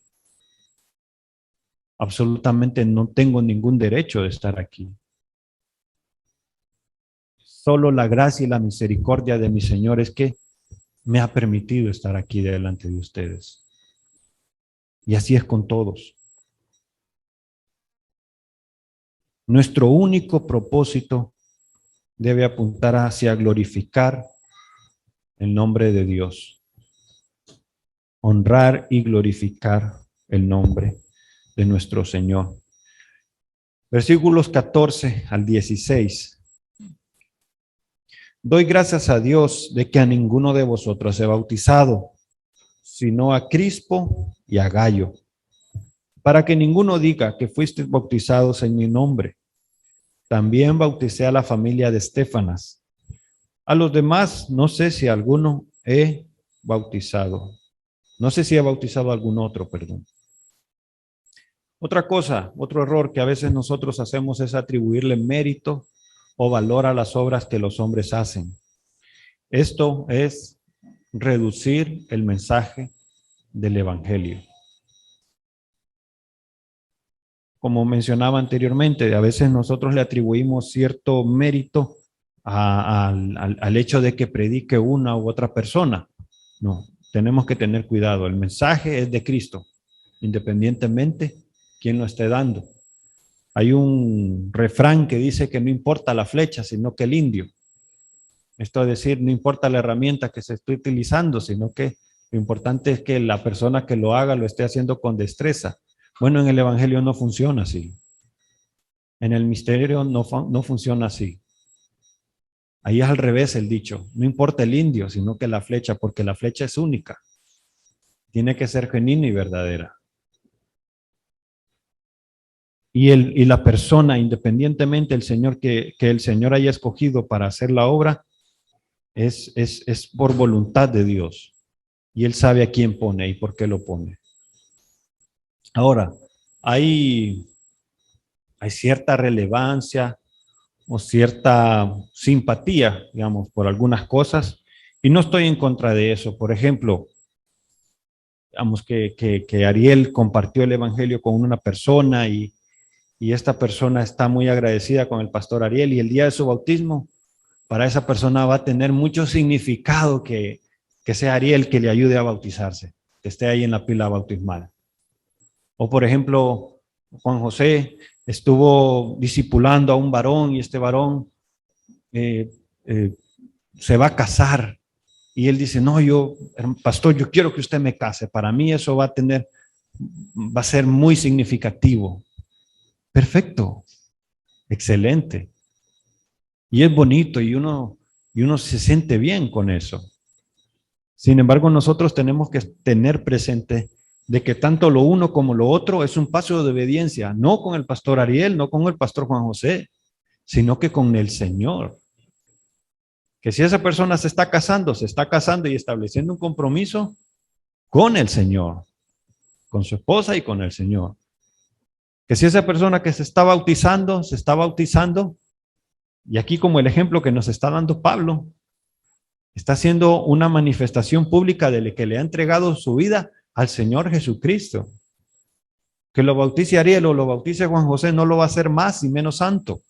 absolutamente no tengo ningún derecho de estar aquí. Solo la gracia y la misericordia de mi Señor es que me ha permitido estar aquí delante de ustedes. Y así es con todos. Nuestro único propósito debe apuntar hacia glorificar el nombre de Dios. Honrar y glorificar el nombre de nuestro Señor. Versículos 14 al 16. Doy gracias a Dios de que a ninguno de vosotros he bautizado, sino a Crispo y a Gayo, para que ninguno diga que fuisteis bautizados en mi nombre. También bauticé a la familia de Estéfanas. A los demás, no sé si alguno he bautizado. No sé si he bautizado a algún otro, perdón. Otra cosa, otro error que a veces nosotros hacemos es atribuirle mérito o valor a las obras que los hombres hacen. Esto es reducir el mensaje del Evangelio. Como mencionaba anteriormente, a veces nosotros le atribuimos cierto mérito al hecho de que predique una u otra persona. No, tenemos que tener cuidado. El mensaje es de Cristo, independientemente quién lo esté dando. Hay un refrán que dice que no importa la flecha, sino que el indio. Esto es decir, no importa la herramienta que se esté utilizando, sino que lo importante es que la persona que lo haga lo esté haciendo con destreza. Bueno, en el Evangelio no funciona así. En el misterio no funciona así. Ahí es al revés el dicho. No importa el indio, sino que la flecha, porque la flecha es única. Tiene que ser genuina y verdadera. Y la persona, independientemente del Señor que el Señor haya escogido para hacer la obra, es por voluntad de Dios. y Él sabe a quién pone y por qué lo pone. Ahora, hay cierta relevancia o cierta simpatía, digamos, por algunas cosas, y no estoy en contra de eso. Por ejemplo, digamos que Ariel compartió el evangelio con una persona y esta persona está muy agradecida con el pastor Ariel, y el día de su bautismo, para esa persona va a tener mucho significado que sea Ariel que le ayude a bautizarse, que esté ahí en la pila bautismal. O por ejemplo, Juan José estuvo discipulando a un varón y este varón se va a casar. Y él dice, no, pastor, yo quiero que usted me case. Para mí eso va a ser muy significativo. Perfecto, excelente. Y es bonito y uno se siente bien con eso. Sin embargo, nosotros tenemos que tener presente de que tanto lo uno como lo otro es un paso de obediencia, no con el pastor Ariel, no con el pastor Juan José, sino que con el Señor. Que si esa persona se está casando y estableciendo un compromiso con el Señor, con su esposa y con el Señor. Que si esa persona que se está bautizando, y aquí como el ejemplo que nos está dando Pablo, está haciendo una manifestación pública de que le ha entregado su vida al Señor Jesucristo. Que lo bautice Ariel o lo bautice Juan José no lo va a hacer más y menos santo.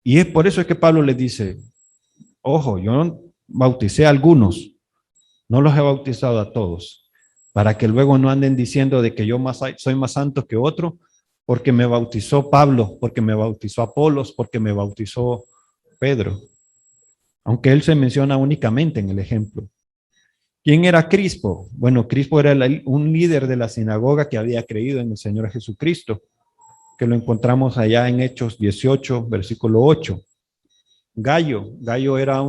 Y es por eso que Pablo les dice, ojo, yo bauticé a algunos, no los he bautizado a todos, para que luego no anden diciendo de que yo soy más santo que otro, porque me bautizó Pablo, porque me bautizó Apolos, porque me bautizó Pedro. Aunque él se menciona únicamente en el ejemplo. ¿Quién era Crispo? Bueno, Crispo era un líder de la sinagoga que había creído en el Señor Jesucristo, que lo encontramos allá en Hechos 18, versículo 8. Gallo era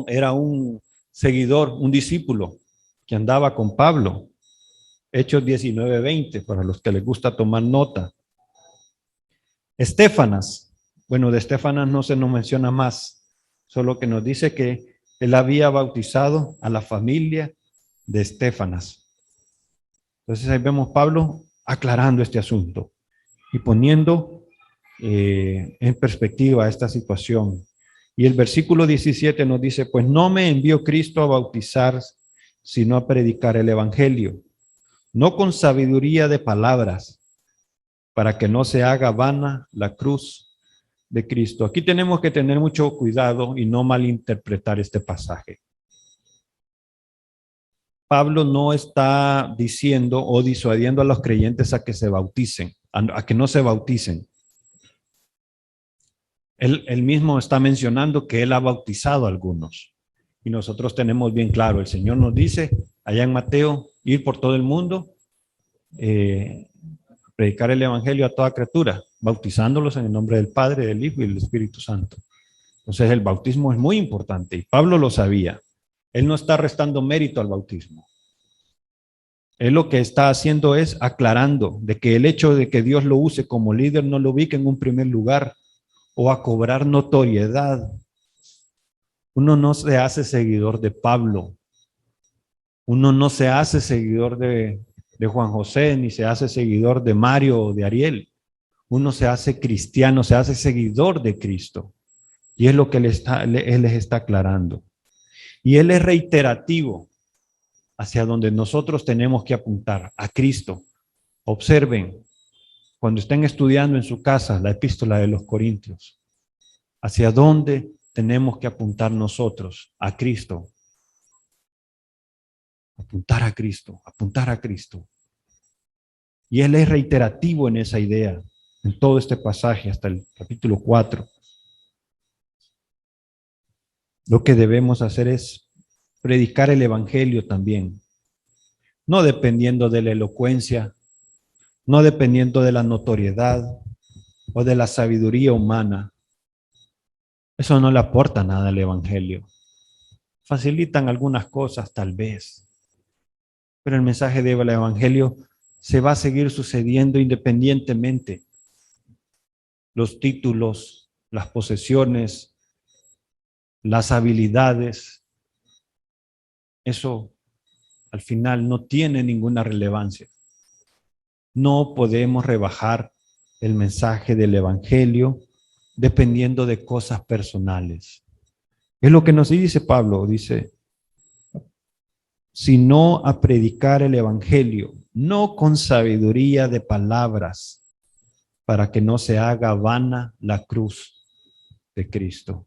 era un seguidor, un discípulo que andaba con Pablo. Hechos 19, 20, para los que les gusta tomar nota. Estéfanas, bueno, de Estéfanas no se nos menciona más, solo que nos dice que él había bautizado a la familia de Estéfanas. Entonces ahí vemos Pablo aclarando este asunto y poniendo en perspectiva esta situación. Y el versículo 17 nos dice, pues no me envió Cristo a bautizar, sino a predicar el evangelio, no con sabiduría de palabras, para que no se haga vana la cruz de Cristo. Aquí tenemos que tener mucho cuidado y no malinterpretar este pasaje. Pablo no está diciendo o disuadiendo a los creyentes a que se bauticen, a que no se bauticen. Él mismo está mencionando que él ha bautizado a algunos. Y nosotros tenemos bien claro, el Señor nos dice, allá en Mateo, ir por todo el mundo, predicar el evangelio a toda criatura, bautizándolos en el nombre del Padre, del Hijo y del Espíritu Santo. Entonces el bautismo es muy importante y Pablo lo sabía. Él no está restando mérito al bautismo. Él lo que está haciendo es aclarando de que el hecho de que Dios lo use como líder no lo ubique en un primer lugar o a cobrar notoriedad. Uno no se hace seguidor de Pablo. Uno no se hace seguidor de Juan José, ni se hace seguidor de Mario o de Ariel. Uno se hace cristiano, se hace seguidor de Cristo. Y es lo que él les está aclarando. Y él es reiterativo hacia donde nosotros tenemos que apuntar, a Cristo. Observen, cuando estén estudiando en su casa la epístola de los Corintios, ¿hacia dónde tenemos que apuntar nosotros? A Cristo. Apuntar a Cristo, apuntar a Cristo. Y él es reiterativo en esa idea, en todo este pasaje, hasta el capítulo 4. Lo que debemos hacer es predicar el evangelio también, no dependiendo de la elocuencia, no dependiendo de la notoriedad o de la sabiduría humana. Eso no le aporta nada al evangelio. Facilitan algunas cosas tal vez, pero el mensaje del evangelio se va a seguir sucediendo independientemente. Los títulos, las posesiones, las habilidades, eso al final no tiene ninguna relevancia. No podemos rebajar el mensaje del evangelio dependiendo de cosas personales. Es lo que nos dice Pablo, dice, sino a predicar el evangelio, no con sabiduría de palabras, para que no se haga vana la cruz de Cristo.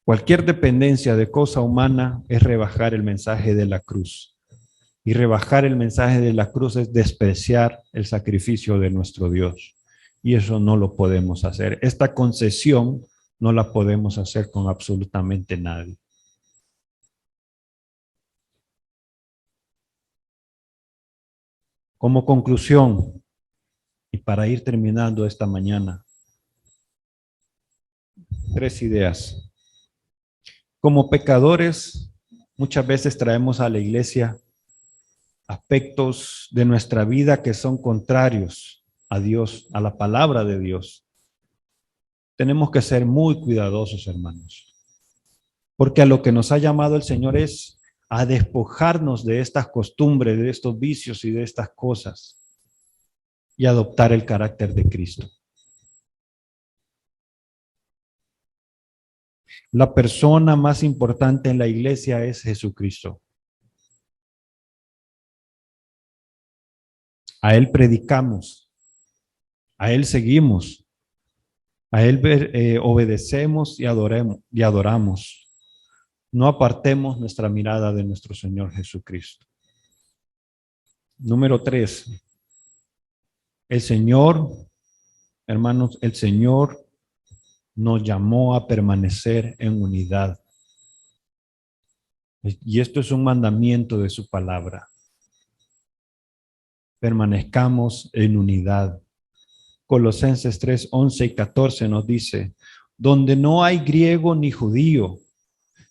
Cualquier dependencia de cosa humana es rebajar el mensaje de la cruz. Y rebajar el mensaje de la cruz es despreciar el sacrificio de nuestro Dios. Y eso no lo podemos hacer. Esta concesión no la podemos hacer con absolutamente nadie. Como conclusión, y para ir terminando esta mañana, 3 ideas. Como pecadores, muchas veces traemos a la iglesia aspectos de nuestra vida que son contrarios a Dios, a la palabra de Dios. Tenemos que ser muy cuidadosos, hermanos, porque a lo que nos ha llamado el Señor es a despojarnos de estas costumbres, de estos vicios y de estas cosas y adoptar el carácter de Cristo. La persona más importante en la iglesia es Jesucristo. A Él predicamos, a Él seguimos, a Él obedecemos y adoramos. No apartemos nuestra mirada de nuestro Señor Jesucristo. Número 3. El Señor, hermanos, el Señor nos llamó a permanecer en unidad. Y esto es un mandamiento de su palabra. Permanezcamos en unidad. Colosenses 3, 11 y 14 nos dice, donde no hay griego ni judío,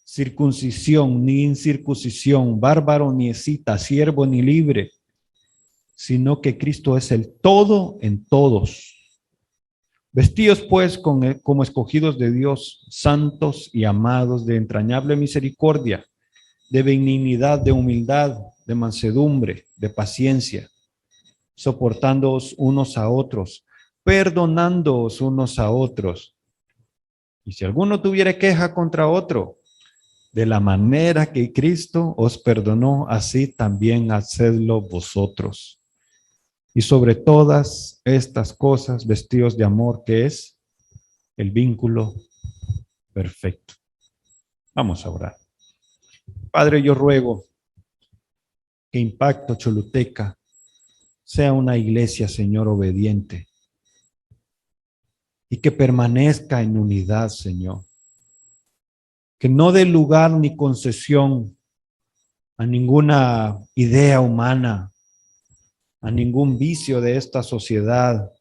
circuncisión ni incircuncisión, bárbaro ni escita, siervo ni libre, sino que Cristo es el todo en todos. Vestidos pues como escogidos de Dios, santos y amados, de entrañable misericordia, de benignidad, de humildad, de mansedumbre, de paciencia, soportándoos unos a otros, perdonándoos unos a otros. Y si alguno tuviere queja contra otro, de la manera que Cristo os perdonó, así también hacedlo vosotros. Y sobre todas estas cosas, vestidos de amor, que es el vínculo perfecto. Vamos a orar. Padre, yo ruego que Impacto Choluteca sea una iglesia, Señor, obediente y que permanezca en unidad, Señor. Que no dé lugar ni concesión a ninguna idea humana, a ningún vicio de esta sociedad,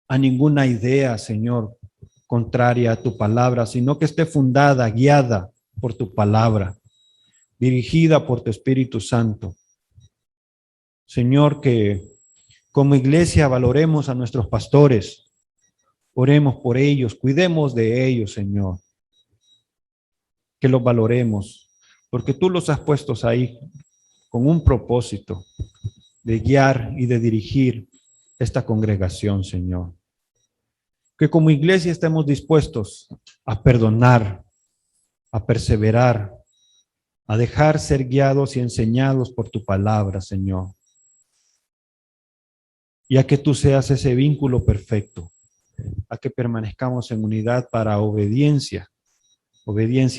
a ninguna idea, Señor, contraria a tu palabra, sino que esté fundada, guiada por tu palabra, dirigida por tu Espíritu Santo. Señor, que como iglesia valoremos a nuestros pastores, oremos por ellos, cuidemos de ellos, Señor. Que los valoremos, porque tú los has puesto ahí con un propósito de guiar y de dirigir esta congregación, Señor. Que como iglesia estemos dispuestos a perdonar, a perseverar, a dejar ser guiados y enseñados por tu palabra, Señor. Y a que tú seas ese vínculo perfecto, a que permanezcamos en unidad para obediencia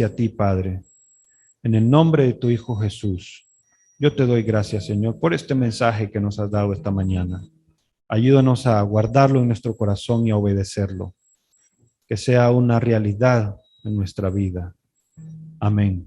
a ti, Padre. En el nombre de tu Hijo Jesús, yo te doy gracias, Señor, por este mensaje que nos has dado esta mañana. Ayúdanos a guardarlo en nuestro corazón y a obedecerlo. Que sea una realidad en nuestra vida. Amén.